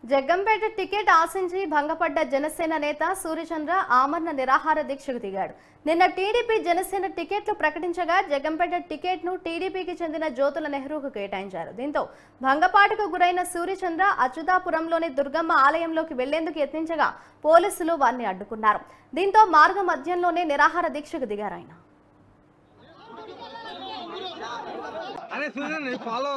Jaggampeta ticket ఆశించి భంగపడ్డ జనసేన నేత సూర్యచంద్ర ఆమరణ నిరాహార దీక్షకు దిగాడు. నిన్న టీడీపీ జనసేన టికెట్లు ప్రకటించగా జగ్గంపేట టికెట్ను టీడీపీకి చెందిన జ్యోతుల నెహ్రూకు కేటాయించారు. దీంతో భంగపాటుకు గురైన సూర్యచంద్ర అచ్యుతాపురంలోని దుర్గమ్మ ఆలయంలోకి వెళ్లేందుకు యత్నించగా పోలీసులు వారిని అడ్డుకున్నారు. దీంతో మార్గ మధ్యంలోనే నిరాహార దీక్షకు దిగారు ఆయన. అరే ఫాలో